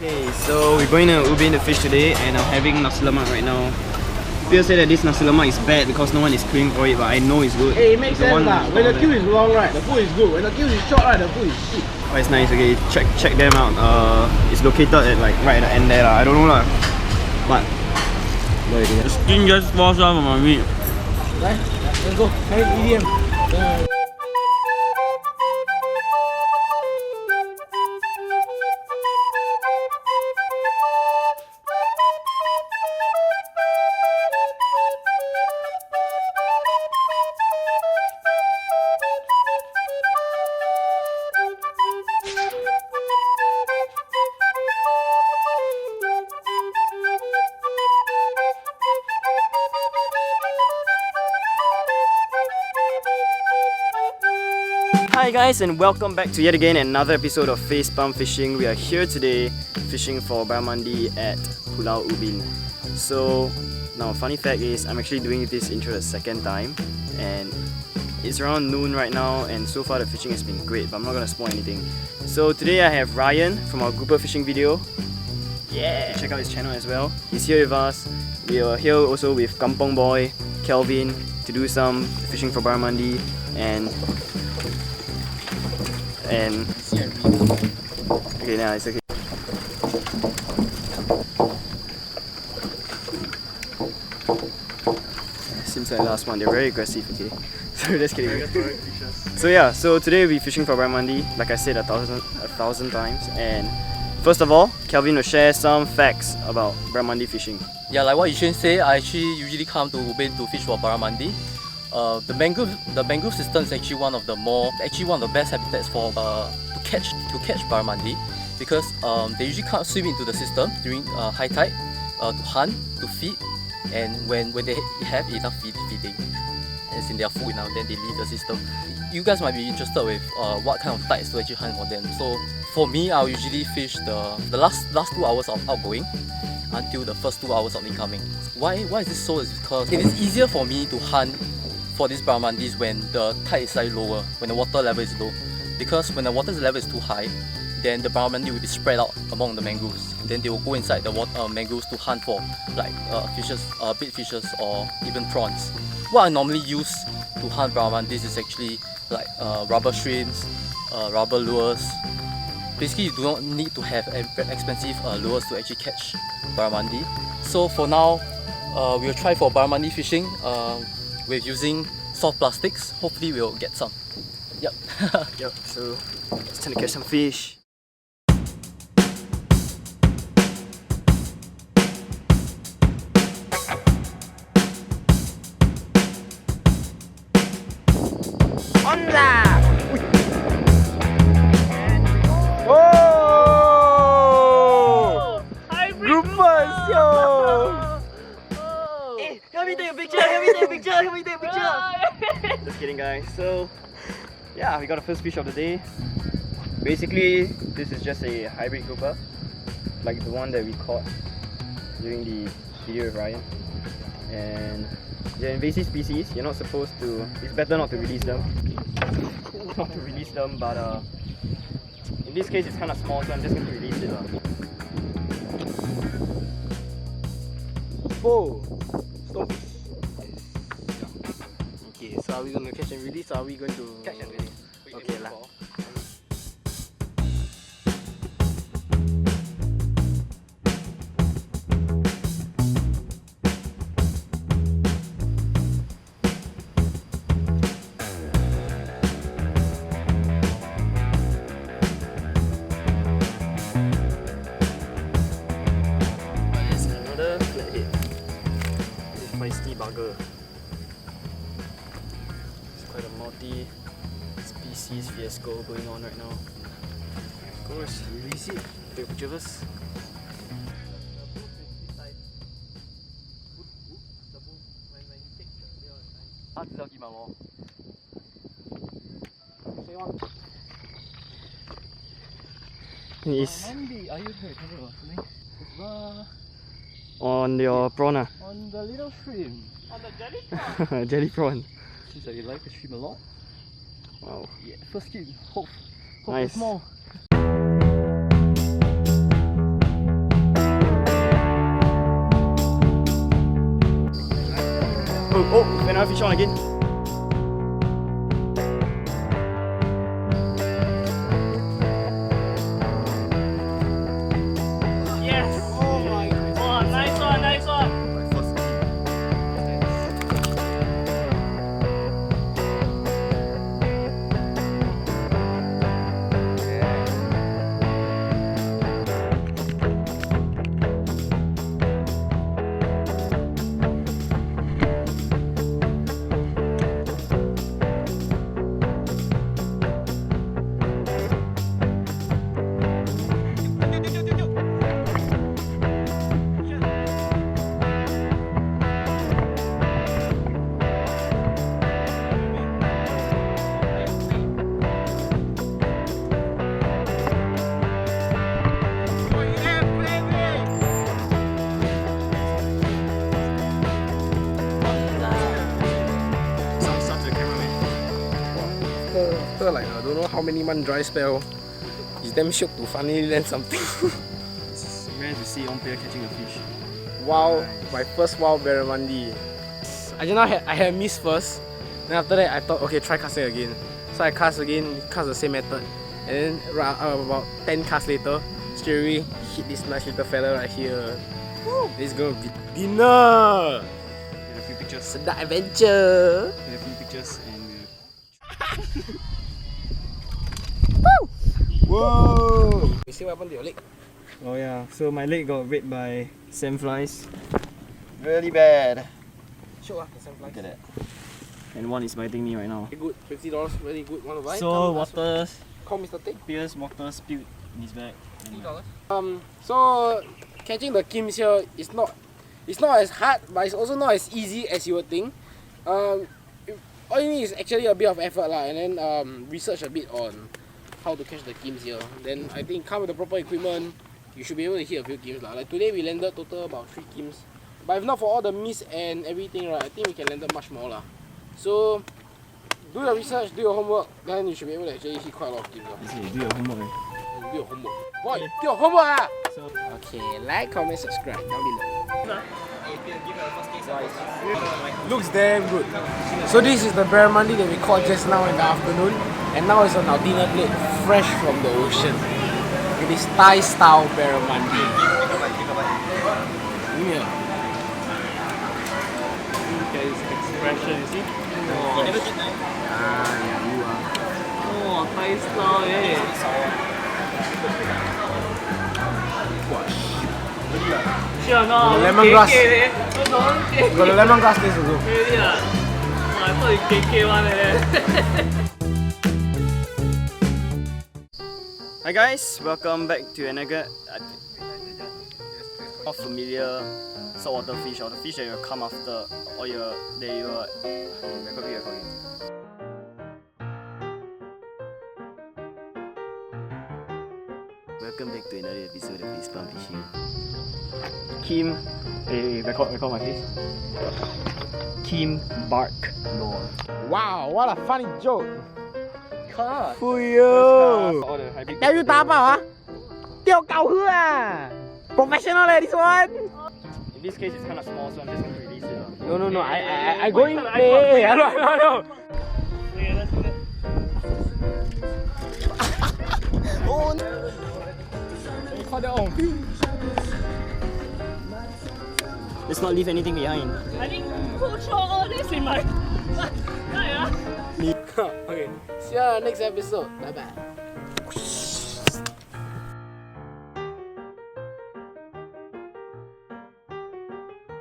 Okay, so we're going to Ubin to fish today and I'm having nasi lemak right now. People say that this nasi lemak is bad because no one is queuing for it, but I know it's good. Hey, it makes sense lah. When the queue is long, right, the food is good. When the queue is short, right, the food is shit. Oh, it's nice. Okay, check them out. It's located at like right at the end there lah. I don't know lah, but the skin just falls off of my meat. Right, let's go. Hey, EDM. Hi guys, and welcome back to yet again another episode of Facepalmfishing. We are here today fishing for Barramundi at Pulau Ubin. So now, funny fact is I'm actually doing this intro the second time, and it's around noon right now, and so far the fishing has been great, but I'm not gonna spoil anything. So today I have Ryan from our grouper fishing video. Yeah, check out his channel as well. He's here with us. We are here also with Kampong Boy, Kelvin, to do some fishing for Barramundi, and okay, now it's okay. Seems like the last one. They're very aggressive. Okay, so just kidding. So yeah, so today we'll be fishing for Barramundi, like I said a thousand times. And first of all, Kelvin will share some facts about Barramundi fishing. Yeah, like what Yushin say, I actually usually come to Ubin to fish for Barramundi. The mangrove system is actually one of the best habitats for to catch barramundi, because they usually can't swim into the system during high tide to hunt, to feed, and when they have enough feeding, as in their food now, then they leave the system. You guys might be interested with what kind of tides to actually hunt for them. So for me, I'll usually fish the last 2 hours of outgoing until the first 2 hours of incoming. Why is this so? Is because it is easier for me to hunt for these barramundis when the tide is slightly lower, when the water level is low. Because when the water level is too high, then the barramundi will be spread out among the mangroves. Then they will go inside the mangroves to hunt for like fishes, big fishes, or even prawns. What I normally use to hunt barramundis is actually like rubber shrimps, rubber lures. Basically, you do not need to have expensive lures to actually catch barramundi. So for now, we'll try for barramundi fishing with using soft plastics. Hopefully we'll get some. Yep. Yep, so it's time to catch some fish. Oh! Bloopers, yo! Hey, help me take a picture! Help me take a picture! Help me take a picture! Just kidding, guys. So yeah, we got the first fish of the day. Basically, this is just a hybrid grouper, like the one that we caught during the video with Ryan. And they're invasive species. You're not supposed to. It's better not to release them. But in this case, it's kind of small, so I'm just going to release it. Whoa! Stop. Okay, so are we going to catch and release, or are we going to Catch and release. Okay lah. There's another flathead. This feisty bugger. It's quite a multi-species fiasco going on right now. Of course, release it. Take a picture of us. He's Are you on your prawn. on the little shrimp? On the jelly prawn. Jelly prawn. Seems like you like the shrimp a lot. Wow. Yeah, first skin. Hope Nice. it's small. another fish on again. Yes! Oh my god! Oh, nice one, nice one! After like I don't know how many months dry spell, it's damn shook to finally land something. It's rare to see on player catching a fish. Wow, my first wild barramundi. I had missed first. Then after that I thought okay, try casting again. So I cast again, cast the same method. And then about 10 casts later, straight away hit this nice little fella right here. This is gonna be dinner! Get a few pictures. Sedap adventure! Get a few pictures and Whoa! You see what happened to your leg? oh yeah, so my leg got raped by sandflies. Really bad. Show the same flies. Look at that. And one is biting me right now. Very good, $50, very good. Want to buy? So water, Call Mr. Tek. Pierce water spilled in his bag. So catching the kims here is not as hard, but it's also not as easy as you would think. All you need is actually a bit of effort lah, and then research a bit on how to catch the kims here. Then I think come with the proper equipment, you should be able to hit a few kims lah. Like today we landed total about 3 kims, but if not for all the mist and everything, right, I think we can land much more lah. So do your research, do your homework, then you should be able to actually hit quite a lot of kims. Do your homework. Do your homework. Boy, do your homework ah! So Okay, like, comment, subscribe down below. Looks damn good. So this is the barramundi that we caught just now in the afternoon, and now it's on our dinner plate, fresh from the ocean. It is Thai style barramundi. Yeah. Look at his expression, you see? Ah, yeah, you are. Oh, Thai style, eh? Sure, no. Lemongrass. KK, eh? No, Got the lemongrass taste also. really ah? Oh, I thought it's KK one eh. hi guys, welcome back to another familiar saltwater fish, or the fish that will come after, or that you are recording. Welcome back to another episode of Facepalmfishing. Kim, record my face. Kim Bark Lore. Wow, what a funny joke. Cast. Fuyo. All the hybrid. Tell you tapa ah? Tiêu cao hư à? Professional eh, this one. In this case, it's kind of small, so I'm just going to release it. No, I going play. I know. Okay, let's do that. Oh no. You caught that on film. Let's not leave anything behind. I think who throw all this in my... Okay, see you on the next episode. Bye bye.